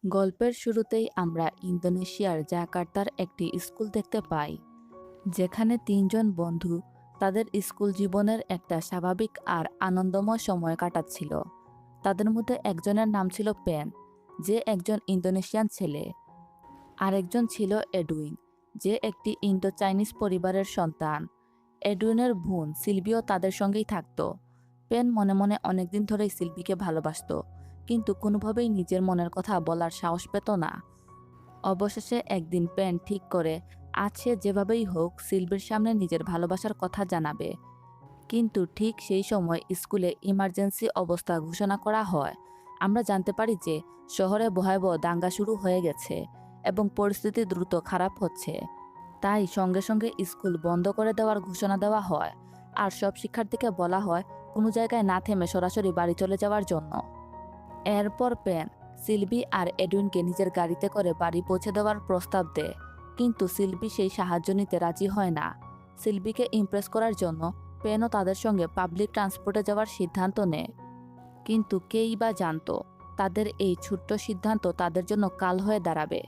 গল্পের শুরুতেই আমরা ইন্দোনেশিয়ার জাকার্তার একটি স্কুল দেখতে পাই, যেখানে তিনজন বন্ধু তাদের স্কুল জীবনের একটা স্বাভাবিক আর আনন্দময় সময় কাটাচ্ছিল। তাদের মধ্যে একজনের নাম ছিল পেন, যে একজন ইন্দোনেশিয়ান ছেলে। আরেকজন ছিল এডুইন, যে একটি ইন্দো চাইনিজ পরিবারের সন্তান। এডুইনের বোন সিলভিও তাদের সঙ্গেই থাকতো। পেন মনে মনে অনেকদিন ধরেই সিলভিকে ভালোবাসতো, কিন্তু কোনোভাবেই নিজের মনের কথা বলার সাহস পেত না। অবশেষে একদিন পেন ঠিক করে আজ সে যেভাবেই হোক সিলভির সামনে নিজের ভালোবাসার কথা জানাবে। কিন্তু ঠিক সেই সময় স্কুলে ইমার্জেন্সি অবস্থা ঘোষণা করা হয়। আমরা জানতে পারি যে শহরে ভয়াবহ দাঙ্গা শুরু হয়ে গেছে এবং পরিস্থিতি দ্রুত খারাপ হচ্ছে। তাই সঙ্গে সঙ্গে স্কুল বন্ধ করে দেওয়ার ঘোষণা দেওয়া হয়, আর সব শিক্ষার্থীকে বলা হয় কোনো জায়গায় না থেমে সরাসরি বাড়ি চলে যাওয়ার জন্য। এরপর পেন সিলভি আর এডুইনকে নিজের গাড়িতে করে বাড়ি পৌঁছে দেওয়ার প্রস্তাব দেয়, কিন্তু সিলভি সেই সাহায্য নিতে রাজি হয় না। সিলভিকে ইমপ্রেস করার জন্য পেনও তাদের সঙ্গে পাবলিক ট্রান্সপোর্টে যাওয়ার সিদ্ধান্ত নেয়। কিন্তু কেই বা জানতো তাদের এই ছোট্ট সিদ্ধান্ত তাদের জন্য কাল হয়ে দাঁড়াবে।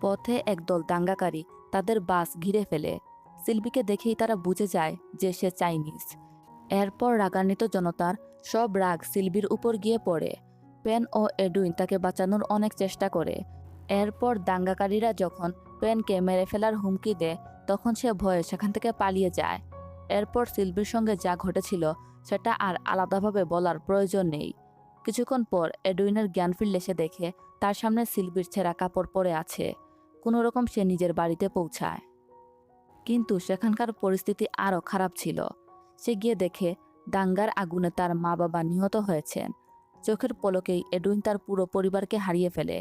পথে একদল দাঙ্গাকারী তাদের বাস ঘিরে ফেলে। সিলভিকে দেখেই তারা বুঝে যায় যে সে চাইনিজ। এরপর রাগান্বিত জনতার সব রাগ সিলভির উপর গিয়ে পড়ে। পেন ও এডুইন তাকে বাঁচানোর অনেক চেষ্টা করে। এরপর দাঙ্গাকারীরা যখন পেনকে মেরে ফেলার হুমকি দেয়, তখন সে ভয়ে সেখান থেকে পালিয়ে যায়। এরপর সিলভির সঙ্গে যা ঘটেছিল সেটা আর আলাদাভাবে বলার প্রয়োজন নেই। কিছুক্ষণ পর এডুইনের জ্ঞান ফিরলে সে দেখে তার সামনে সিলভির ছেঁড়া কাপড় পরে আছে। কোনো রকম সে নিজের বাড়িতে পৌঁছায়, কিন্তু সেখানকার পরিস্থিতি আরও খারাপ ছিল। সে গিয়ে দেখে দাঙ্গার আগুনে তার মা বাবা নিহত হয়েছেন। চোখের পলকেই এডুইন তার পুরো পরিবারকে হারিয়ে ফেলে।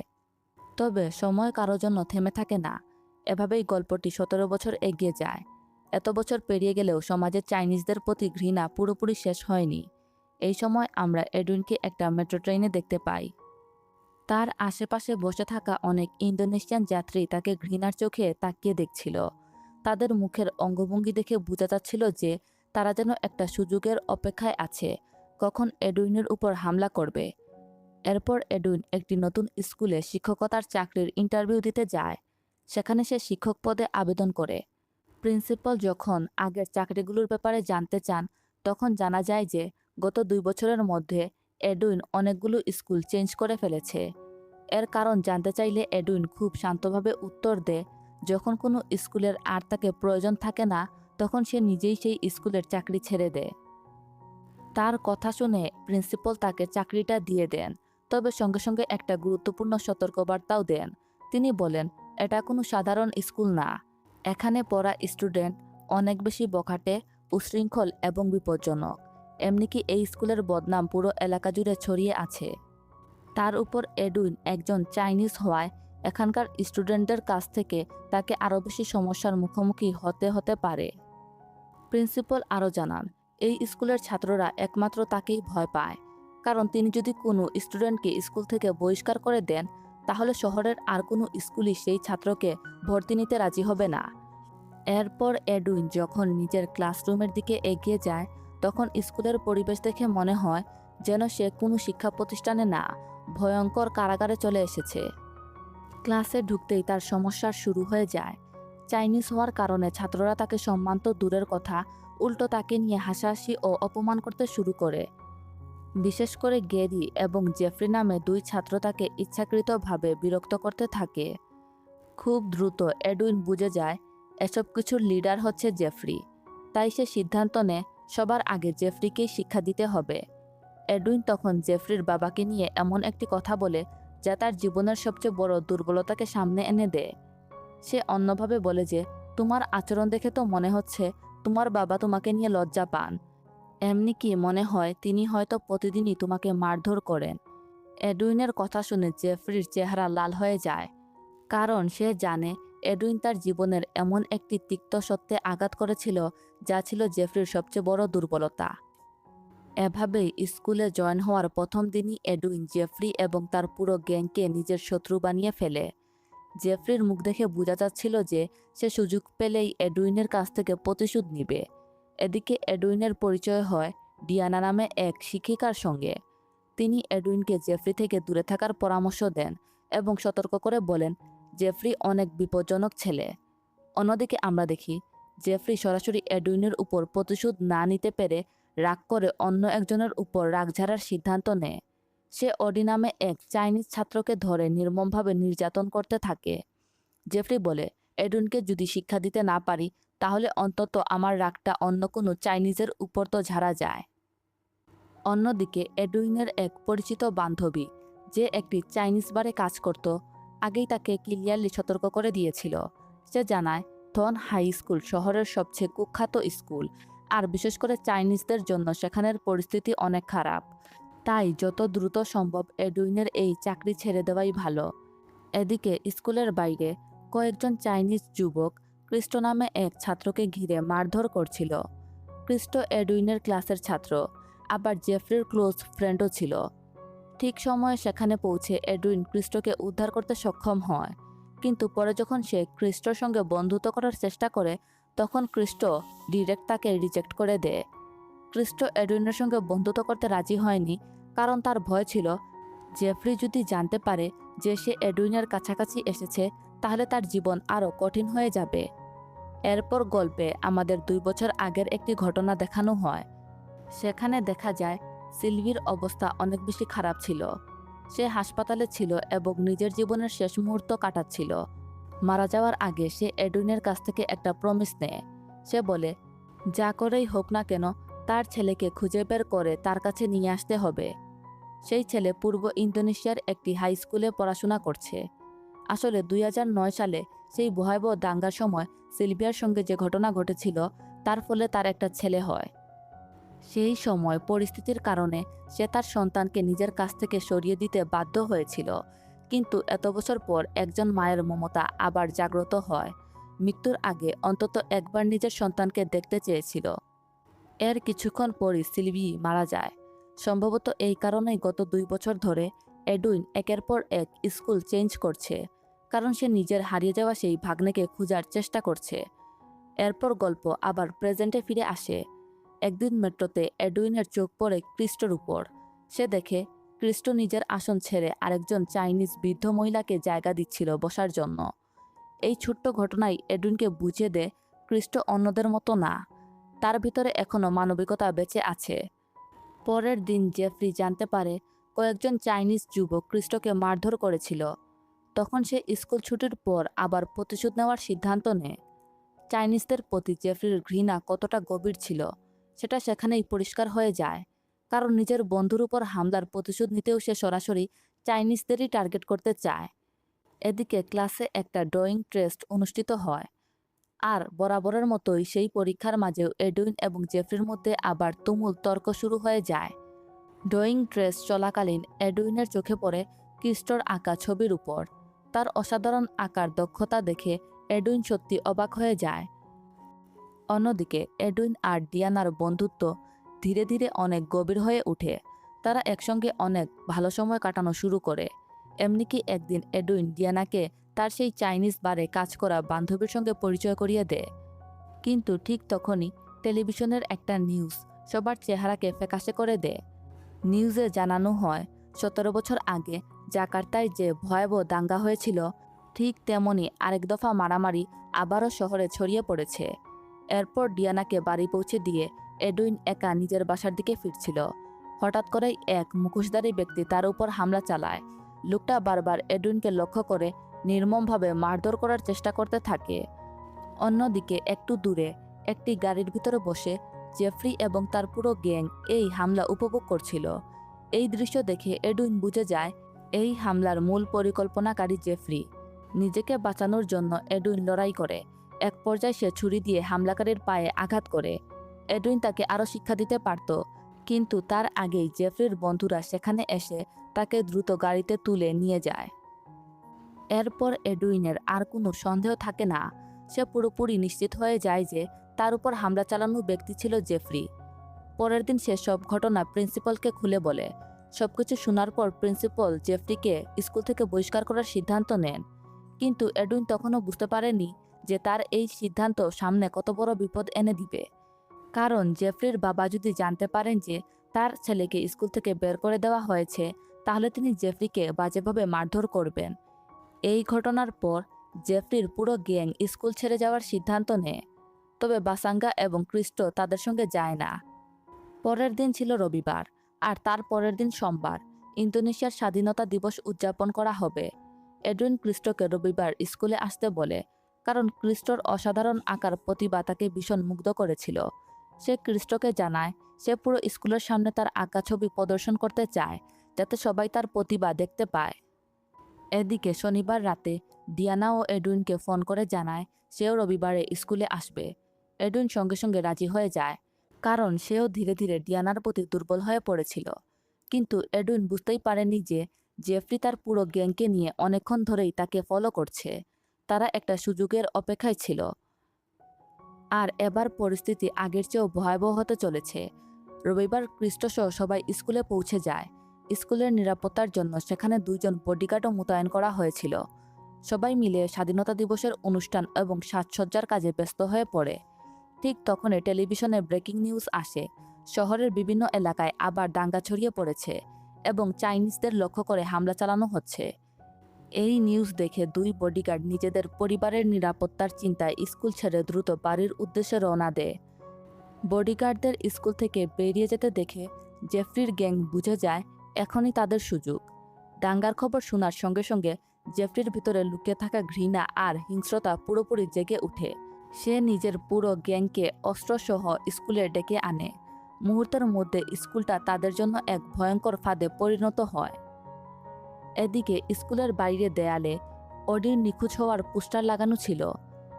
তবে সময় কারোর জন্য থেমে থাকে না। এভাবেই গল্পটি 17 বছর এগিয়ে যায়। এত বছর পেরিয়ে গেলেও সমাজে চাইনিজদের প্রতি ঘৃণা পুরোপুরি শেষ হয়নি। এই সময় আমরা এডুইনকে একটা মেট্রো ট্রেনে দেখতে পাই। তার আশেপাশে বসে থাকা অনেক ইন্দোনেশিয়ান যাত্রী তাকে ঘৃণার চোখে তাকিয়ে দেখছিল। তাদের মুখের অঙ্গভঙ্গি দেখে বোঝা যাচ্ছিল যে তারা যেন একটা সুযোগের অপেক্ষায় আছে, কখন এডুইনের উপর হামলা করবে। এরপর এডুইন একটি নতুন স্কুলে শিক্ষকতার চাকরির ইন্টারভিউ দিতে যায়। সেখানে সে শিক্ষক পদে আবেদন করে। প্রিন্সিপাল যখন আগের চাকরিগুলোর ব্যাপারে জানতে চান, তখন জানা যায় যে গত 2 বছরের মধ্যে এডুইন অনেকগুলো স্কুল চেঞ্জ করে ফেলেছে। এর কারণ জানতে চাইলে এডুইন খুব শান্তভাবে উত্তর দেয়, যখন কোনো স্কুলের আর তাকে প্রয়োজন থাকে না, তখন সে নিজেই সেই স্কুলের চাকরি ছেড়ে দেয়। তার কথা শুনে প্রিন্সিপাল তাকে চাকরিটা দিয়ে দেন, তবে সঙ্গে সঙ্গে একটা গুরুত্বপূর্ণ সতর্কবার্তাও দেন। তিনি বলেন, এটা কোনো সাধারণ স্কুল না। এখানে পড়া স্টুডেন্ট অনেক বেশি বখাটে, উশৃঙ্খল এবং বিপজ্জনক। এমনকি এই স্কুলের বদনাম পুরো এলাকা জুড়ে ছড়িয়ে আছে। তার উপর এডুইন একজন চাইনিজ হওয়ায় এখানকার স্টুডেন্টদের কাছ থেকে তাকে আরও বেশি সমস্যার মুখোমুখি হতে পারে। প্রিন্সিপাল আরও জানান, এই স্কুলের ছাত্ররা একমাত্র তাকেই ভয় পায়, কারণ তিনি যদি কোনো স্টুডেন্টকে স্কুল থেকে বহিষ্কার করে দেন, তাহলে শহরের আর কোনো স্কুলই সেই ছাত্রকে ভর্তি নিতে রাজি হবে না। এরপর এডুইন যখন নিজের ক্লাসরুমের দিকে এগিয়ে যায়, তখন স্কুলের পরিবেশ দেখে মনে হয় যেন সে কোনো শিক্ষা প্রতিষ্ঠানে না, ভয়ঙ্কর কারাগারে চলে এসেছে। ক্লাসে ঢুকতেই তার সমস্যা শুরু হয়ে যায়। চাইনিজ হওয়ার কারণে ছাত্ররা তাকে সম্মান তো দূরের কথা, উল্টো তাকে নিয়ে হাসাহাসি ও অপমান করতে শুরু করে। বিশেষ করে গেরি এবং জেফ্রি নামে 2 ছাত্র তাকে ইচ্ছাকৃতভাবে বিরক্ত করতে থাকে। খুব দ্রুত এডুইন বুঝে যায় এসব কিছুর লিডার হচ্ছে জেফ্রি। তাই সে সিদ্ধান্ত নেয় সবার আগে জেফ্রিকেই শিক্ষা দিতে হবে। এডুইন তখন জেফ্রির বাবাকে নিয়ে এমন একটি কথা বলে যা তার জীবনের সবচেয়ে বড় দুর্বলতাকে সামনে এনে দেয়। সে অন্যভাবে বলে যে, তোমার আচরণ দেখে তো মনে হচ্ছে তোমার বাবা তোমাকে নিয়ে লজ্জা পান। এমনি কি মনে হয় তিনি হয়তো প্রতিদিনই তোমাকে মারধর করেন। এডুইনের কথা শুনে জেফ্রির চেহারা লাল হয়ে যায়, কারণ সে জানে এডুইন তার জীবনের এমন একটি তিক্ত সত্যে আঘাত করেছিল যা ছিল জেফ্রির সবচেয়ে বড় দুর্বলতা। এভাবেই স্কুলে জয়েন হওয়ার প্রথম দিনই এডুইন জেফ্রি এবং তার পুরো গ্যাংকে নিজের শত্রু বানিয়ে ফেলে। জেফ্রির মুখ দেখে বোঝা যাচ্ছিল যে সে সুযোগ পেলেই এডুইনের কাছ থেকে প্রতিশোধ নিবে। এদিকে এডুইনের পরিচয় হয় ডিয়ানা নামে এক শিক্ষিকার সঙ্গে। তিনি এডুইনকে জেফ্রি থেকে দূরে থাকার পরামর্শ দেন, এবং সতর্ক করে বলেন জেফ্রি অনেক বিপজ্জনক ছেলে। অন্যদিকে আমরা দেখি জেফ্রি সরাসরি এডুইনের উপর প্রতিশোধ না নিতে পেরে রাগ করে অন্য একজনের উপর রাগ ঝাড়ার সিদ্ধান্ত নেয়। সে অডি নামে এক চাইনিজ ছাত্রকে ধরে নির্মমভাবে নির্যাতন করতে থাকে। জেফ্রি বলে, এডুইনকে যদি শিক্ষা দিতে না পারি তাহলে অন্তত আমার রাগটা অন্য কোনো চাইনিজের উপর তো ঝাড়া যায়। অন্যদিকে এডুইনের এক পরিচিত বান্ধবী, যে একটি চাইনিজ বারে কাজ করত, আগেই তাকে ক্লিয়ারলি সতর্ক করে দিয়েছিল। সে জানায় থন হাই স্কুল শহরের সবচেয়ে কুখ্যাত স্কুল, আর বিশেষ করে চাইনিজদের জন্য সেখানের পরিস্থিতি অনেক খারাপ। তাই যত দ্রুত সম্ভব এডুইনের এই চাকরি ছেড়ে দেওয়াই ভালো। এদিকে স্কুলের বাইরে কয়েকজন চাইনিজ যুবক ক্রিস্টো নামে এক ছাত্রকে ঘিরে মারধর করছিল। ক্রিস্টো এডুইনের ক্লাসের ছাত্র, আবার জেফ্রির ক্লোজ ফ্রেন্ডও ছিল। ঠিক সময়ে সেখানে পৌঁছে এডুইন ক্রিস্টোকে উদ্ধার করতে সক্ষম হয়, কিন্তু পরে যখন সে ক্রিস্টোর সঙ্গে বন্ধুত্ব করার চেষ্টা করে তখন ক্রিস্টো ডিরেক্ট তাকে রিজেক্ট করে দেয়। ক্রিস্টো এডুইনের সঙ্গে বন্ধুত্ব করতে রাজি হয়নি, কারণ তার ভয় ছিল জেফ্রি যদি জানতে পারে যে সে এডুইনের কাছাকাছি এসেছে তাহলে তার জীবন আরও কঠিন হয়ে যাবে। এরপর গল্পে আমাদের 2 বছর আগের একটি ঘটনা দেখানো হয়। সেখানে দেখা যায় সিলভির অবস্থা অনেক বেশি খারাপ ছিল। সে হাসপাতালে ছিল এবং নিজের জীবনের শেষ মুহূর্ত কাটাচ্ছিল। মারা যাওয়ার আগে সে এডুইনের কাছ থেকে একটা প্রমিস নেয়। সে বলে, যা করেই হোক না কেন তার ছেলেকে খুঁজে বের করে তার কাছে নিয়ে আসতে হবে। সেই ছেলে পূর্ব ইন্দোনেশিয়ার একটি হাই স্কুলে পড়াশোনা করছে। আসলে 2009 সালে সেই ভয়াবহ দাঙ্গার সময় সিলভিয়ার সঙ্গে যে ঘটনা ঘটেছিল তার ফলে তার একটা ছেলে হয়। সেই সময় পরিস্থিতির কারণে সে তার সন্তানকে নিজের কাছ থেকে সরিয়ে দিতে বাধ্য হয়েছিল, কিন্তু এত বছর পর একজন মায়ের মমতা আবার জাগ্রত হয়। মৃত্যুর আগে অন্তত একবার নিজের সন্তানকে দেখতে চেয়েছিল। এর কিছুক্ষণ পরই সিলভি মারা যায়। সম্ভবত এই কারণেই গত 2 বছর ধরে এডুইন একের পর এক স্কুল চেঞ্জ করছে, কারণ সে নিজের হারিয়ে যাওয়া সেই ভাগ্নেকে খোঁজার চেষ্টা করছে। এরপর গল্প আবার প্রেজেন্টে ফিরে আসে। একদিন মেট্রোতে এডুইনের চোখ পড়ে ক্রিস্টোর উপর। সে দেখে ক্রিস্টো নিজের আসন ছেড়ে আরেকজন চাইনিজ বৃদ্ধ মহিলাকে জায়গা দিচ্ছিল বসার জন্য। এই ছোট্ট ঘটনাই এডুইনকে বুঝিয়ে দেয় ক্রিস্টো অন্যদের মতো না, তার ভিতরে এখনও মানবিকতা বেঁচে আছে। পরের দিন জেফ্রি জানতে পারে কয়েকজন চাইনিজ যুবক ক্রিস্টোকে মারধর করেছিল। তখন সে স্কুল ছুটির পর আবার প্রতিশোধ নেওয়ার সিদ্ধান্ত নেয়। চাইনিজদের প্রতি জেফ্রির ঘৃণা কতটা গভীর ছিল সেটা সেখানেই পরিষ্কার হয়ে যায়, কারণ নিজের বন্ধুর উপর হামলার প্রতিশোধ নিতেও সে সরাসরি চাইনিজদেরই টার্গেট করতে চায়। এদিকে ক্লাসে একটা ড্রয়িং টেস্ট অনুষ্ঠিত হয়, আর বরাবরের মতোই সেই পরীক্ষার মাঝেও এডুইন এবং জেফ্রির মধ্যে আবার তুমুল তর্ক শুরু হয়ে যায়। ড্রয়িং টেস্ট চলাকালীন এডুইনের চোখে পড়ে ক্রিস্টোর আঁকা ছবির উপর। তার অসাধারণ আঁকার দক্ষতা দেখে এডুইন সত্যি অবাক হয়ে যায়। অন্যদিকে এডুইন আর ডিয়ানার বন্ধুত্ব ধীরে ধীরে অনেক গভীর হয়ে ওঠে। তারা একসঙ্গে অনেক ভালো সময় কাটানো শুরু করে। এমনকি একদিন এডুইন ডিয়ানাকে তার সেই চাইনিজ বারে কাজ করা বান্ধবীর সঙ্গে পরিচয় করিয়ে দেয়। কিন্তু ঠিক তখনই টেলিভিশনের একটা নিউজ সবার চেহারাকে ফ্যাকাশে করে দেয়। নিউজে জানানো হয় 17 বছর আগে জাকার্তায় যে ভয়াবহ দাঙ্গা হয়েছিল ঠিক তেমনই আরেক দফা মারামারি আবারও শহরে ছড়িয়ে পড়েছে। এরপর ডিয়ানাকে বাড়ি পৌঁছে দিয়ে এডুইন একা নিজের বাসার দিকে ফিরছিল। হঠাৎ করেই এক মুখোশধারী ব্যক্তি তার উপর হামলা চালায়। লোকটা বারবার এডুইনকে লক্ষ্য করে নির্মমভাবে মারধর করার চেষ্টা করতে থাকে। অন্যদিকে একটু দূরে একটি গাড়ির ভিতরে বসে জেফ্রি এবং তার পুরো গ্যাং এই হামলা উপভোগ করছিল। এই দৃশ্য দেখে এডুইন বুঝে যায় এই হামলার মূল পরিকল্পনাকারী জেফ্রি। নিজেকে বাঁচানোর জন্য এডুইন লড়াই করে। এক পর্যায়ে সে ছুরি দিয়ে হামলাকারীর পায়ে আঘাত করে। এডুইন তাকে আরও শিক্ষা দিতে পারত, কিন্তু তার আগেই জেফ্রির বন্ধুরা সেখানে এসে তাকে দ্রুত গাড়িতে তুলে নিয়ে যায়। এরপর এডুইনের আর কোনো সন্দেহ থাকে না। সে পুরোপুরি নিশ্চিত হয়ে যায় যে তার উপর হামলা চালানো ব্যক্তি ছিল জেফ্রি। পরের দিন সে সব ঘটনা প্রিন্সিপালকে খুলে বলে। সবকিছু শোনার পর প্রিন্সিপাল জেফ্রিকে স্কুল থেকে বহিষ্কার করার সিদ্ধান্ত নেন, কিন্তু এডুইন তখনও বুঝতে পারেনি যে তার এই সিদ্ধান্ত সামনে কত বড় বিপদ এনে দিবে। কারণ জেফ্রির বাবা যদি জানতে পারেন যে তার ছেলেকে স্কুল থেকে বের করে দেওয়া হয়েছে তাহলে তিনি জেফরিকে বাজেভাবে মারধর করবেন। এই ঘটনার পর জেফরির পুরো গ্যাং স্কুল ছেড়ে যাওয়ার সিদ্ধান্ত নেয়। তবে বাসাঙ্গা এবং ক্রিস্টো তাদের সঙ্গে যায় না। পরের দিন ছিল রবিবার, আর তার পরের দিন সোমবার ইন্দোনেশিয়ার স্বাধীনতা দিবস উদযাপন করা হবে। এডুইন ক্রিস্টোকে রবিবার স্কুলে আসতে বলে, কারণ ক্রিস্টোর অসাধারণ আঁকার প্রতিভা তাকে ভীষণ মুগ্ধ করেছিল। সে ক্রিস্টোকে জানায় সে পুরো স্কুলের সামনে তার আঁকা ছবি প্রদর্শন করতে চায়, যাতে সবাই তার প্রতিভা দেখতে পায়। এদিকে শনিবার রাতে ডিয়ানা ও এডুইনকে ফোন করে জানায় সেও রবিবারে স্কুলে আসবে। এডুইন সঙ্গে সঙ্গে রাজি হয়ে যায়, কারণ সেও ধীরে ধীরে ডিয়ানার প্রতি দুর্বল হয়ে পড়েছিল। কিন্তু এডুইন বুঝতেই পারেনি যে জেফরি তার পুরো গ্যাংকে নিয়ে অনেকক্ষণ ধরেই তাকে ফলো করছে। তারা একটা সুযোগের অপেক্ষায় ছিল। আর এবার পরিস্থিতি আগের চেয়েও ভয়াবহ হতে চলেছে। রবিবার ক্রিস্টো সহ সবাই স্কুলে পৌঁছে যায়। স্কুলের নিরাপত্তার জন্য সেখানে 2 জন বডিগার্ডও মোতায়েন করা হয়েছিল। সবাই মিলে স্বাধীনতা দিবসের অনুষ্ঠান এবং সাজসজ্জার কাজে ব্যস্ত হয়ে পড়ে। ঠিক তখনই টেলিভিশনে ব্রেকিং নিউজ আসে, শহরের বিভিন্ন এলাকায় আবার দাঙ্গা ছড়িয়ে পড়েছে এবং চাইনিজদের লক্ষ্য করে হামলা চালানো হচ্ছে। এই নিউজ দেখে 2 বডিগার্ড নিজেদের পরিবারের নিরাপত্তার চিন্তায় স্কুল ছেড়ে দ্রুত বাড়ির উদ্দেশ্যে রওনা দেয়। বডিগার্ডদের স্কুল থেকে বেরিয়ে যেতে দেখে জেফরির গ্যাং বুঝে যায় এখনই তাদের সুযোগ। দাঙ্গার খবর শোনার সঙ্গে সঙ্গে জেফরির ভিতরে লুকিয়ে থাকা ঘৃণা আর হিংস্রতা পুরোপুরি জেগে ওঠে। সে নিজের পুরো গ্যাংকে অস্ত্রসহ স্কুলে ডেকে আনে। মুহূর্তের মধ্যে স্কুলটা তাদের জন্য এক ভয়ঙ্কর ফাঁদে পরিণত হয়। এদিকে স্কুলের বাইরে দেয়ালে অডির নিখোঁজ হওয়ার পোস্টার লাগানো ছিল।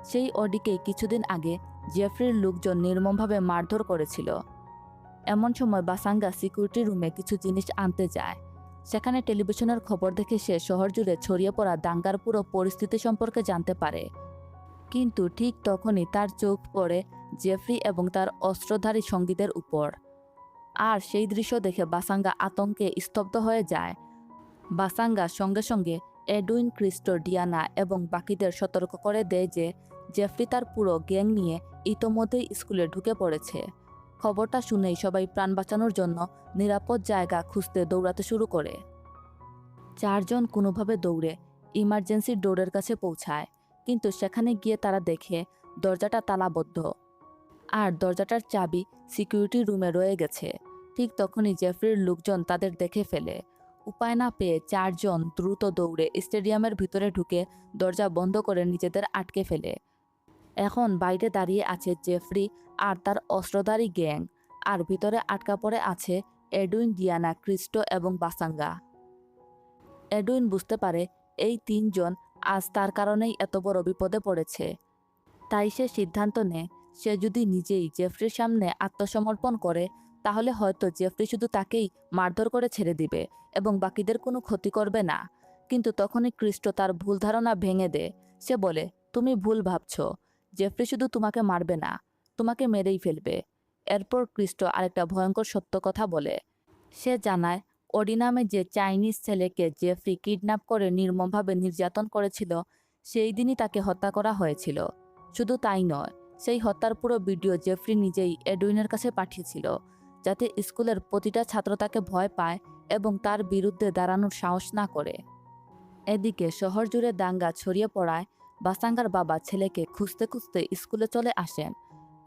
সেই অডিকে কিছুদিন আগে জেফরির লোকজন নির্মমভাবে মারধর করেছিল। এমন সময় বাসাঙ্গা সিকিউরিটি রুমে কিছু জিনিস আনতে যায়। সেখানে টেলিভিশনের খবর দেখে সে শহর জুড়ে ছড়িয়ে পড়া দাঙ্গার পুরো পরিস্থিতি সম্পর্কে জানতে পারে। কিন্তু ঠিক তখনই তার চোখ পড়ে জেফরি এবং তার অস্ত্রধারী সঙ্গীদের উপর। আর সেই দৃশ্য দেখে বাসাঙ্গা আতঙ্কে স্তব্ধ হয়ে যায়। বাসাঙ্গা সঙ্গে সঙ্গে এডুইন, ক্রিস্টো, ডিয়ানা এবং বাকিদের সতর্ক করে দেয় যে জেফরি তার পুরো গ্যাং নিয়ে ইতোমধ্যেই স্কুলে ঢুকে পড়েছে। খবরটা শুনেই সবাই প্রাণ বাঁচানোর জন্য নিরাপদ জায়গা খুঁজতে দৌড়াতে শুরু করে। 4 জন কোনোভাবে দৌড়ে ইমার্জেন্সি ডোরের কাছে পৌঁছায়, কিন্তু সেখানে গিয়ে তারা দেখে দরজাটা তালাবদ্ধ আর দরজাটার চাবি সিকিউরিটি রুমে রয়ে গেছে। ঠিক তখনই জেফরির লোকজন তাদের দেখে ফেলে। উপায় না পেয়ে 4 জন দ্রুত দৌড়ে স্টেডিয়ামের ভিতরে ঢুকে দরজা বন্ধ করে নিজেদের আটকে ফেলে। এখন বাইরে দাঁড়িয়ে আছে জেফরি আর তার অস্ত্রধারী গ্যাং, আর ভিতরে আটকা পড়ে আছে এডুইন, ডিয়ানা, ক্রিস্টো এবং বাসাঙ্গা। এডুইন বুঝতে পারে এই 3 জন আজ তার কারণেই এত বড় বিপদে পড়েছে। তাই সে সিদ্ধান্ত নেয় সে যদি নিজেই জেফরির সামনে আত্মসমর্পণ করে তাহলে হয়তো জেফরি শুধু তাকেই মারধর করে ছেড়ে দিবে এবং বাকিদের কোনো ক্ষতি করবে না। কিন্তু তখনই ক্রিস্টো তার ভুল ধারণা ভেঙে দেয়। সে বলে, তুমি ভুল ভাবছ, জেফরি শুধু তোমাকে মারবে না, তোমাকে মেরেই ফেলবে। এরপর ক্রিস্টো আরেকটা ভয়ঙ্কর সত্য কথা বলে। সে জানায় অডি নামে যে চাইনিজ ছেলেকে জেফরি কিডন্যাপ করে নির্মমভাবে নির্যাতন করেছিল সেই দিনই তাকে হত্যা করা হয়েছিল। শুধু তাই নয়, সেই হত্যার পুরো ভিডিও জেফরি নিজেই এডুইনের কাছে পাঠিয়েছিল, যাতে স্কুলের প্রতিটা ছাত্র তাকে ভয় পায় এবং তার বিরুদ্ধে দাঁড়ানোর সাহস না করে। এদিকে শহর জুড়ে দাঙ্গা ছড়িয়ে পড়ায় বাসাঙ্গার বাবা ছেলেকে খুঁজতে খুঁজতে স্কুলে চলে আসেন।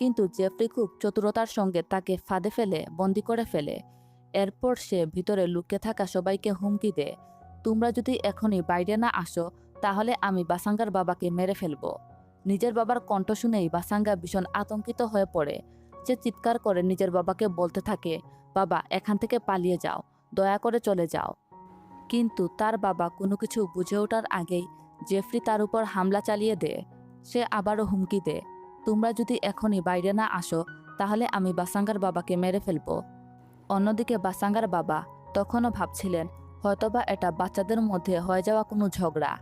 কিন্তু জেফরি খুব চতুরতার সঙ্গে তাকে ফাঁদে ফেলে বন্দি করে ফেলে। এরপর সে ভিতরে লুকিয়ে থাকা সবাইকে হুমকি দেয়, তোমরা যদি এখনই বাইরে না আসো তাহলে আমি বাসাঙ্গার বাবাকে মেরে ফেলবো। নিজের বাবার কণ্ঠ শুনেই বাসাঙ্গা ভীষণ আতঙ্কিত হয়ে পড়ে। সে চিৎকার করে নিজের বাবাকে বলতে থাকে, বাবা এখান থেকে পালিয়ে যাও, দয়া করে চলে যাও। কিন্তু তার বাবা কোনো কিছু বুঝে ওঠার আগেই জেফরি তার উপর হামলা চালিয়ে দেয়। সে আবারও হুমকি দেয়, তোমরা যদি এখনই বাইরে না আসো তাহলে আমি বাসাঙ্গার বাবাকে মেরে ফেলবো। অন্যদিকে বাসাঙ্গার বাবা তখনও ভাবছিলেন হয়তোবা এটা বাচ্চাদের মধ্যে হয়ে যাওয়া কোনো ঝগড়া।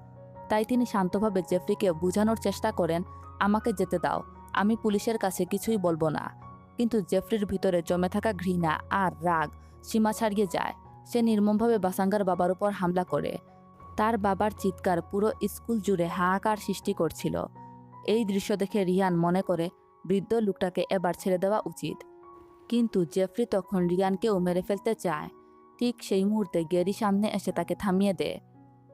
তাই তিনি শান্তভাবে জেফরিকে বোঝানোর চেষ্টা করেন, আমাকে যেতে দাও, আমি পুলিশের কাছে কিছুই বলবো না। কিন্তু জেফরির ভিতরে জমে থাকা ঘৃণা আর রাগ সীমা ছাড়িয়ে যায়। সে নির্মমভাবে বাসাঙ্গার বাবার উপর হামলা করে। তার বাবার চিৎকার পুরো স্কুল জুড়ে হাহাকার সৃষ্টি করছিল। এই দৃশ্য দেখে রিয়ান মনে করে বৃদ্ধ লোকটাকে এবার ছেড়ে দেওয়া উচিত। কিন্তু জেফরি তখন রিয়ানকেও মেরে ফেলতে চায়। ঠিক সেই মুহূর্তে গ্যারি সামনে এসে তাকে থামিয়ে দেয়।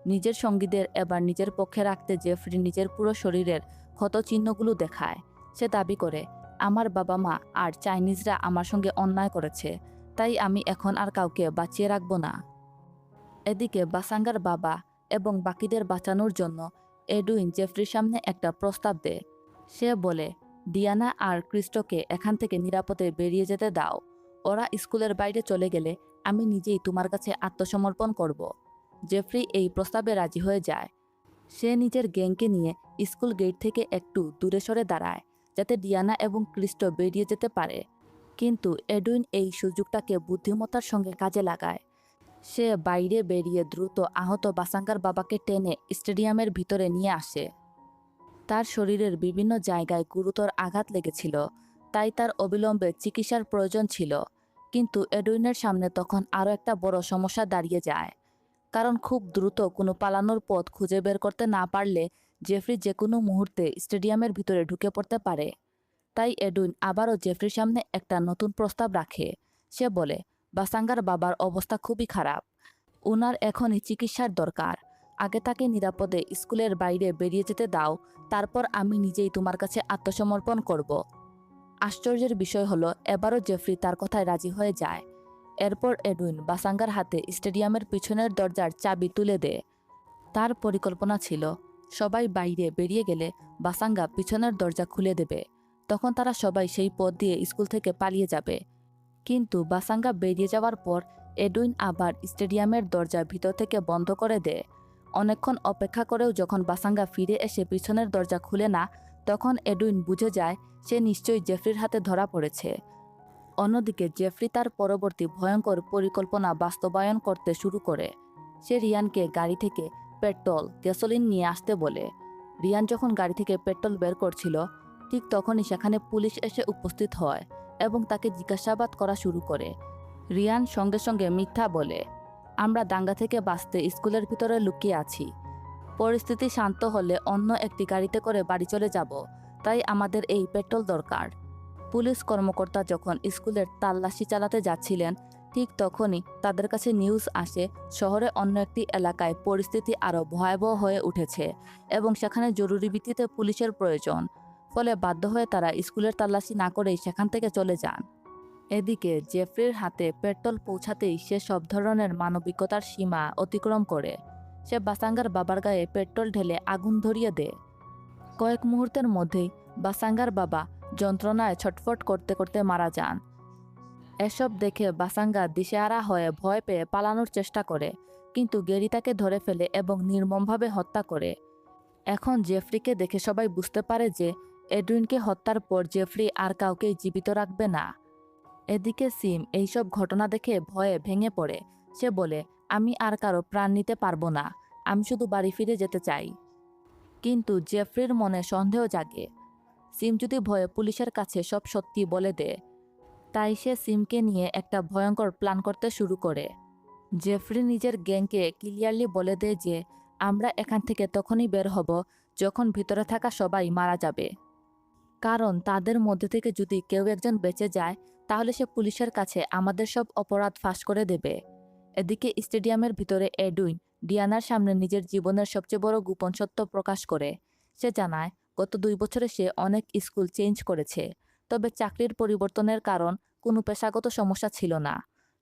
নিজের সঙ্গীদের এবার নিজের পক্ষে রাখতে জেফরি নিজের পুরো শরীরের ক্ষত চিহ্নগুলো দেখায়। সে দাবি করে, আমার বাবা মা আর চাইনিজরা আমার সঙ্গে অন্যায় করেছে, তাই আমি এখন আর কাউকে বাঁচিয়ে রাখবো না। এদিকে বাসাঙ্গার বাবা এবং বাকিদের বাঁচানোর জন্য এডুইন জেফরির সামনে একটা প্রস্তাব দেয়। সে বলে, ডিয়ানা আর ক্রিস্টোকে এখান থেকে নিরাপদে বেরিয়ে যেতে দাও। ওরা স্কুলের বাইরে চলে গেলে আমি নিজেই তোমার কাছে আত্মসমর্পণ করব। জেফরি এই প্রস্তাবে রাজি হয়ে যায়। সে নিজের গ্যাংকে নিয়ে স্কুল গেট থেকে একটু দূরে সরে দাঁড়ায়, যাতে ডিয়ানা এবং ক্রিস্টো বেরিয়ে যেতে পারে। কিন্তু এডুইন এই সুযোগটাকে বুদ্ধিমত্তার সঙ্গে কাজে লাগায়। সে বাইরে বেরিয়ে দ্রুত আহত বাসাঙ্গার বাবাকে টেনে স্টেডিয়ামের ভিতরে নিয়ে আসে। তার শরীরের বিভিন্ন জায়গায় গুরুতর আঘাত লেগেছিল, তাই তার অবিলম্বে চিকিৎসার প্রয়োজন ছিল। কিন্তু এডুইনের সামনে তখন আরও একটা বড় সমস্যা দাঁড়িয়ে যায়। কারণ খুব দ্রুত কোনো পালানোর পথ খুঁজে বের করতে না পারলে জেফরি যে কোনো মুহূর্তে স্টেডিয়ামের ভিতরে ঢুকে পড়তে পারে। তাই এডুইন আবারও জেফরির সামনে একটা নতুন প্রস্তাব রাখে। সে বলে, বাসাঙ্গার বাবার অবস্থা খুবই খারাপ, উনার এখনই চিকিৎসার দরকার। আগে তাকে নিরাপদে স্কুলের বাইরে বেরিয়ে যেতে দাও, তারপর আমি নিজেই তোমার কাছে আত্মসমর্পণ করব। আশ্চর্যের বিষয় হলো এবারও জেফরি তার কথায় রাজি হয়ে যায়। এরপর এডুইন বাসাঙ্গার হাতে স্টেডিয়ামের পিছনের দরজার চাবি তুলে দেয়। তার পরিকল্পনা ছিল, সবাই বাইরে বেরিয়ে গেলে বাসাঙ্গা পিছনের দরজা খুলে দেবে। তখন তারা সবাই সেই পথ দিয়ে স্কুল থেকে পালিয়ে যাবে। কিন্তু বাসাঙ্গা বেরিয়ে যাওয়ার পর এডুইন আবার স্টেডিয়ামের দরজা ভিতর থেকে বন্ধ করে দেয়। অনেকক্ষণ অপেক্ষা করেও যখন বাসাঙ্গা ফিরে এসে পিছনের দরজা খুলে না, তখন এডুইন বুঝে যায় সে নিশ্চয়ই জেফরির হাতে ধরা পড়েছে। অন্যদিকে জেফরি তার পরবর্তী ভয়ঙ্কর পরিকল্পনা বাস্তবায়ন করতে শুরু করে। সে রিয়ানকে গাড়ি থেকে পেট্রোল, গ্যাসোলিন নিয়ে আসতে বলে। রিয়ান যখন গাড়ি থেকে পেট্রোল বের করছিল, ঠিক তখনই সেখানে পুলিশ এসে উপস্থিত হয় এবং তাকে জিজ্ঞাসাবাদ করা শুরু করে। রিয়ান সঙ্গে সঙ্গে মিথ্যা বলে, আমরা দাঙ্গা থেকে বাঁচতে স্কুলের ভিতরে লুকিয়ে আছি। পরিস্থিতি শান্ত হলে অন্য একটি গাড়িতে করে বাড়ি চলে যাব, তাই আমাদের এই পেট্রোল দরকার। পুলিশ কর্মকর্তা যখন স্কুলের তল্লাশি চালাতে যাচ্ছিলেন, ঠিক তখনই তাদের কাছে নিউজ আসে শহরে অন্য একটি এলাকায় পরিস্থিতি আরও ভয়াবহ হয়ে উঠেছে এবং সেখানে জরুরি ভিত্তিতে পুলিশের প্রয়োজন। ফলে বাধ্য হয়ে তারা স্কুলের তল্লাশি না করেই সেখান থেকে চলে যান। এদিকে জেফরির হাতে পেট্রোল পৌঁছাতেই সে সব ধরনের মানবিকতার সীমা অতিক্রম করে। সে বাসাঙ্গার বাবার গায়ে পেট্রোল ঢেলে আগুন ধরিয়ে দেয়। কয়েক মুহূর্তের মধ্যেই বাসাঙ্গার বাবা যন্ত্রণায় ছটফট করতে করতে মারা যান। এসব দেখে বাসাঙ্গা দিশেহারা হয়ে ভয় পেয়ে পালানোর চেষ্টা করে, কিন্তু গ্যারি তাকে ধরে ফেলে এবং নির্মমভাবে হত্যা করে। এখন জেফরিকে দেখে সবাই বুঝতে পারে যে এডুইনকে হত্যার পর জেফরি আর কাউকেই জীবিত রাখবে না। এদিকে সিম এইসব ঘটনা দেখে ভয়ে ভেঙে পড়ে। সে বলে, আমি আর কারো প্রাণ নিতে পারবো না, আমি শুধু বাড়ি ফিরে যেতে চাই। কিন্তু জেফরির মনে সন্দেহ জাগে। সিম যদি ভয়ে পুলিশের কাছে সব সত্যি বলে দেয়, তাই সে সিমকে নিয়ে একটা ভয়ঙ্কর প্ল্যান করতে শুরু করে। জেফরি নিজের গ্যাংকে ক্লিয়ারলি বলে দেয় যে আমরা এখান থেকে তখনই বের হব যখন ভিতরে থাকা সবাই মারা যাবে। কারণ তাদের মধ্যে থেকে যদি কেউ একজন বেঁচে যায়, তাহলে সে পুলিশের কাছে আমাদের সব অপরাধ ফাঁস করে দেবে। এদিকে স্টেডিয়ামের ভিতরে এডুইন ডিয়ানার সামনে নিজের জীবনের সবচেয়ে বড় গোপন সত্য প্রকাশ করে। সে জানায় গত 2 বছরে সে অনেক স্কুল চেঞ্জ করেছে, তবে চাকরির পরিবর্তনের কারণ কোনো পেশাগত সমস্যা ছিল না।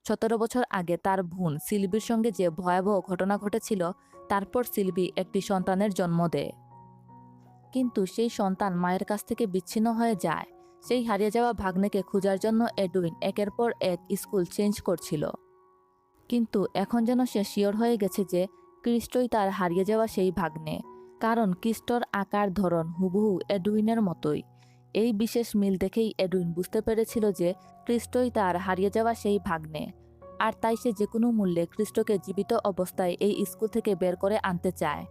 17 বছর আগে তার বোন সিলভির সঙ্গে যে ভয়াবহ ঘটনা ঘটেছিল, তারপর সিলভি একটি সন্তানের জন্ম দেয়। কিন্তু সেই সন্তান মায়ের কাছ থেকে বিচ্ছিন্ন হয়ে যায়। সেই হারিয়ে যাওয়া ভাগ্নেকে খোঁজার জন্য এডুইন একের পর এক স্কুল চেঞ্জ করছিল। কিন্তু এখন যেন সে শিওর হয়ে গেছে যে ক্রিস্টোই তার হারিয়ে যাওয়া সেই ভাগ্নে। কারণ ক্রিস্টোর আকার ধরন হুবহু এডুইনের মতোই। এই বিশেষ মিল দেখেই এডুইন বুঝতে পেরেছিল যে ক্রিস্টোই তার হারিয়ে যাওয়া সেই ভাগ্নে। আর তাই সে যে কোনো মূল্যে ক্রিস্টোকে জীবিত অবস্থায় এই স্কুল থেকে বের করে আনতে চায়।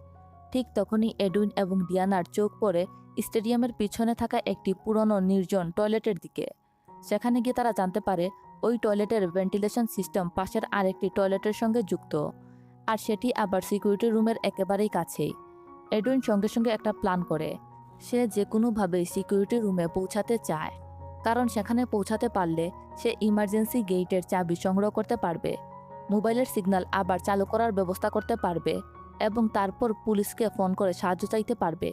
ঠিক তখনই এডুইন এবং ডিয়ানার চোখ পড়ে স্টেডিয়ামের পিছনে থাকা একটি পুরনো নির্জন টয়লেটের দিকে। সেখানে গিয়ে তারা জানতে পারে ওই টয়লেটের ভেন্টিলেশন সিস্টেম পাশের আরেকটি টয়লেটের সঙ্গে যুক্ত, আর সেটি আবার সিকিউরিটি রুমের একেবারেই কাছেই। এডুইন সঙ্গে সঙ্গে একটা প্ল্যান করে। সে যে কোনোভাবেই সিকিউরিটি রুমে পৌঁছাতে চায়, কারণ সেখানে পৌঁছাতে পারলে সে ইমার্জেন্সি গেটের চাবি সংগ্রহ করতে পারবে। মোবাইলের সিগন্যাল আবার চালু করার ব্যবস্থা করতে পারবে এবং তারপর পুলিশকে ফোন করে সাহায্য চাইতে পারবে।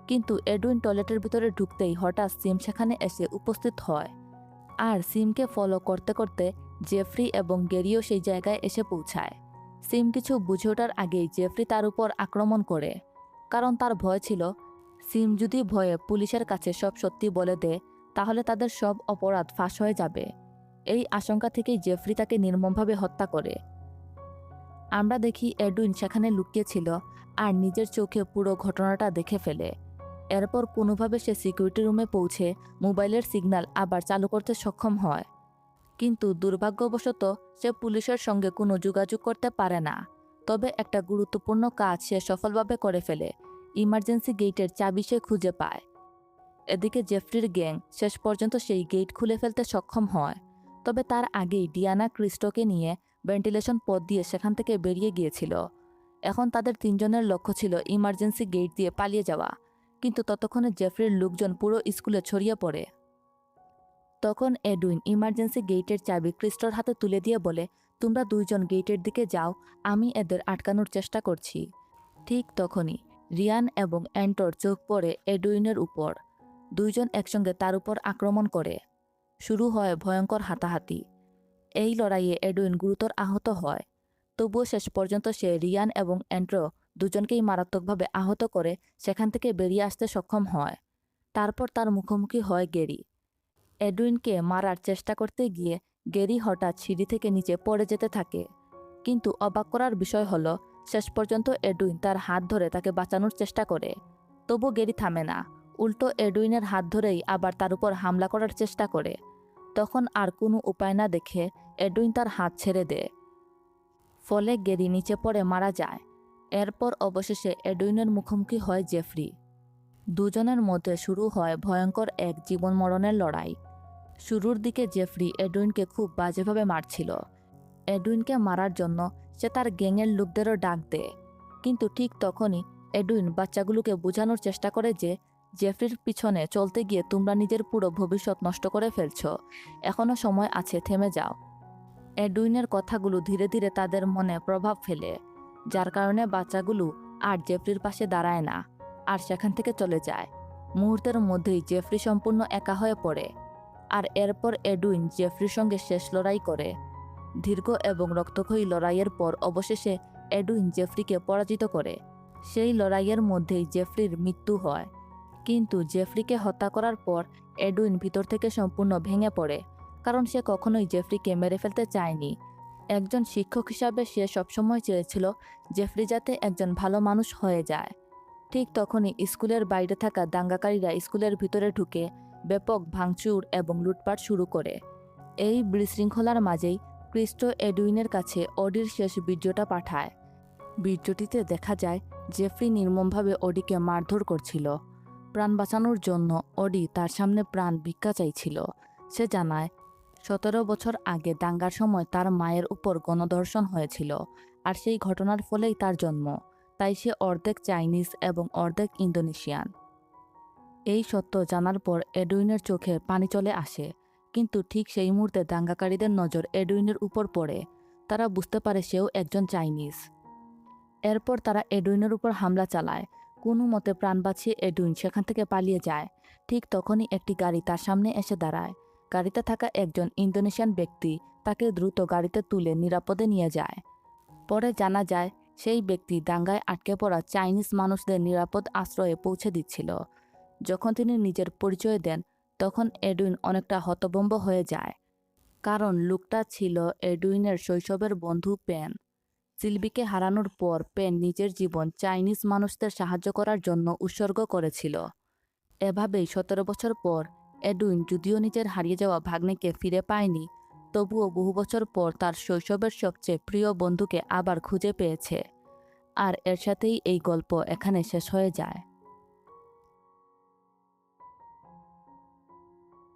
কিন্তু এডুইন টয়লেটের ভিতরে ঢুকতেই হঠাৎ সিম সেখানে এসে উপস্থিত হয়। আর সিমকে ফলো করতে করতে জেফ্রি এবং গেরিও সেই জায়গায় এসে পৌঁছায়। সিম কিছু বুঝে ওঠার আগেই জেফ্রি তার উপর আক্রমণ করে, কারণ তার ভয় ছিল সিম যদি ভয়ে পুলিশের কাছে সব সত্যি বলে দেয় তাহলে তাদের সব অপরাধ ফাঁস হয়ে যাবে। এই আশঙ্কা থেকেই জেফ্রি তাকে নির্মমভাবে হত্যা করে। আমরা দেখি এডুইন সেখানে লুকিয়েছিল আর নিজের চোখে পুরো ঘটনাটা দেখে ফেলে। এরপর কোনোভাবে সে সিকিউরিটি রুমে পৌঁছে মোবাইলের সিগন্যাল আবার চালু করতে সক্ষম হয়। কিন্তু দুর্ভাগ্যবশত সে পুলিশের সঙ্গে কোনো যোগাযোগ করতে পারে না। তবে একটা গুরুত্বপূর্ণ কাজ সে সফলভাবে করে ফেলে। ইমার্জেন্সি গেটের চাবি সে খুঁজে পায়। এদিকে জেফ্রির গ্যাং শেষ পর্যন্ত সেই গেট খুলে ফেলতে সক্ষম হয়। তবে তার আগেই ডিয়ানা ক্রিস্টোকে নিয়ে ভেন্টিলেশন পথ দিয়ে সেখান থেকে বেরিয়ে গিয়েছিল। এখন তাদের তিনজনের লক্ষ্য ছিল ইমার্জেন্সি গেট দিয়ে পালিয়ে যাওয়া। কিন্তু ততক্ষণে জেফ্রির লোকজন পুরো স্কুলে ছড়িয়ে পড়ে। তখন এডুইন ইমার্জেন্সি গেটের চাবি ক্রিস্টোর হাতে তুলে দিয়ে বলে, তোমরা দুইজন গেটের দিকে যাও, আমি এদের আটকানোর চেষ্টা করছি। ঠিক তখনই রিয়ান এবং অ্যান্টোর চোখ পড়ে এডুইনের উপর। দুইজন একসঙ্গে তার উপর আক্রমণ করে। শুরু হয় ভয়ঙ্কর হাতাহাতি। এই লড়াইয়ে এডুইন গুরুতর আহত হয়। তবুও শেষ পর্যন্ত সে রিয়ান এবং অ্যান্ড্রো দুজনকেই মারাত্মকভাবে আহত করে সেখান থেকে বেরিয়ে আসতে সক্ষম হয়। তারপর তার মুখোমুখি হয় গেরি। এডুইনকে মারার চেষ্টা করতে গিয়ে গেরি হঠাৎ সিঁড়ি থেকে নিচে পড়ে যেতে থাকে। কিন্তু অবাক করার বিষয় হলো শেষ পর্যন্ত এডুইন তার হাত ধরে তাকে বাঁচানোর চেষ্টা করে। তবু গেরি থামে না, উল্টো এডুইনের হাত ধরেই আবার তার উপর হামলা করার চেষ্টা করে। তখন আর কোনো উপায় না দেখে এডুইন তার হাত ছেড়ে দেয়। ফলে গেরি নিচে পড়ে মারা যায়। এরপর অবশেষে এডুইনের মুখোমুখি হয় জেফ্রি। দুজনের মধ্যে শুরু হয় ভয়ঙ্কর এক জীবন মরণের লড়াই। শুরুর দিকে জেফ্রি এডুইনকে খুব বাজেভাবে মারছিল। এডুইনকে মারার জন্য সে তার গ্যাংয়ের লোকদেরও ডাক দেয়। কিন্তু ঠিক তখনই এডুইন বাচ্চাগুলোকে বোঝানোর চেষ্টা করে যে জেফ্রির পিছনে চলতে গিয়ে তোমরা নিজের পুরো ভবিষ্যৎ নষ্ট করে ফেলছ, এখনও সময় আছে, থেমে যাও। এডুইনের কথাগুলো ধীরে ধীরে তাদের মনে প্রভাব ফেলে, যার কারণে বাচ্চাগুলো আর জেফ্রির পাশে দাঁড়ায় না আর সেখান থেকে চলে যায়। মুহূর্তের মধ্যেই জেফ্রি সম্পূর্ণ একা হয়ে পড়ে। আর এরপর এডুইন জেফ্রির সঙ্গে শেষ লড়াই করে। দীর্ঘ এবং রক্তক্ষয়ী লড়াইয়ের পর অবশেষে এডুইন জেফ্রিকে পরাজিত করে। সেই লড়াইয়ের মধ্যেই জেফ্রির মৃত্যু হয়। কিন্তু জেফ্রিকে হত্যা করার পর এডুইন ভিতর থেকে সম্পূর্ণ ভেঙে পড়ে, কারণ সে কখনোই জেফ্রিকে মেরে ফেলতে চায়নি। একজন শিক্ষক হিসাবে সে সবসময় চেয়েছিল জেফ্রি যাতে একজন ভালো মানুষ হয়ে যায়। ঠিক তখনই স্কুলের বাইরে থাকা দাঙ্গাকারীরা স্কুলের ভিতরে ঢুকে ব্যাপক ভাঙচুর এবং লুটপাট শুরু করে। এই বিশৃঙ্খলার মাঝেই ক্রিস্টো এডুইনের কাছে অডির শেষ ভিডিওটা পাঠায়। ভিডিওটিতে দেখা যায় জেফ্রি নির্মমভাবে অডিকে মারধর করছিল। প্রাণ বাঁচানোর জন্য অডি তার সামনে প্রাণ ভিক্ষা চাইছিল। সে জানায় 17 বছর আগে দাঙ্গার সময় তার মায়ের উপর গণধর্ষণ হয়েছিল, আর সেই ঘটনার ফলেই তার জন্ম। তাই সে অর্ধেক চাইনিজ এবং অর্ধেক ইন্দোনেশিয়ান। এই সত্য জানার পর এডুইনের চোখে পানি চলে আসে। কিন্তু ঠিক সেই মুহূর্তে দাঙ্গাকারীদের নজর এডুইনের উপর পড়ে। তারা বুঝতে পারে সেও একজন চাইনিজ। এরপর তারা এডুইনের উপর হামলা চালায়। কোনো মতে প্রাণ বাঁচিয়ে এডুইন সেখান থেকে পালিয়ে যায়। ঠিক তখনই একটি গাড়ি তার সামনে এসে দাঁড়ায়। গাড়িতে থাকা একজন ইন্দোনেশিয়ান ব্যক্তি তাকে দ্রুত গাড়িতে তুলে নিরাপদে নিয়ে যায়। পরে জানা যায় সেই ব্যক্তি দাঙ্গায় আটকে পড়া চাইনিজ মানুষদের নিরাপদ আশ্রয়ে পৌঁছে দিচ্ছিল। যখন তিনি নিজের পরিচয় দেন তখন এডুইন অনেকটা হতভম্ব হয়ে যায়, কারণ লোকটা ছিল এডুইনের শৈশবের বন্ধু পেন। সিলভিকে হারানোর পর পেন নিজের জীবন চাইনিজ মানুষদের সাহায্য করার জন্য উৎসর্গ করেছিল। এভাবেই 17 বছর পর এডুইন যদিও নিজের হারিয়ে যাওয়া ভাগ্নেকে ফিরে পায়নি, তবুও বহু বছর পর তার শৈশবের সবচেয়ে প্রিয় বন্ধুকে আবার খুঁজে পেয়েছে। আর এর সাথেই এই গল্প এখানে শেষ হয়ে যায়।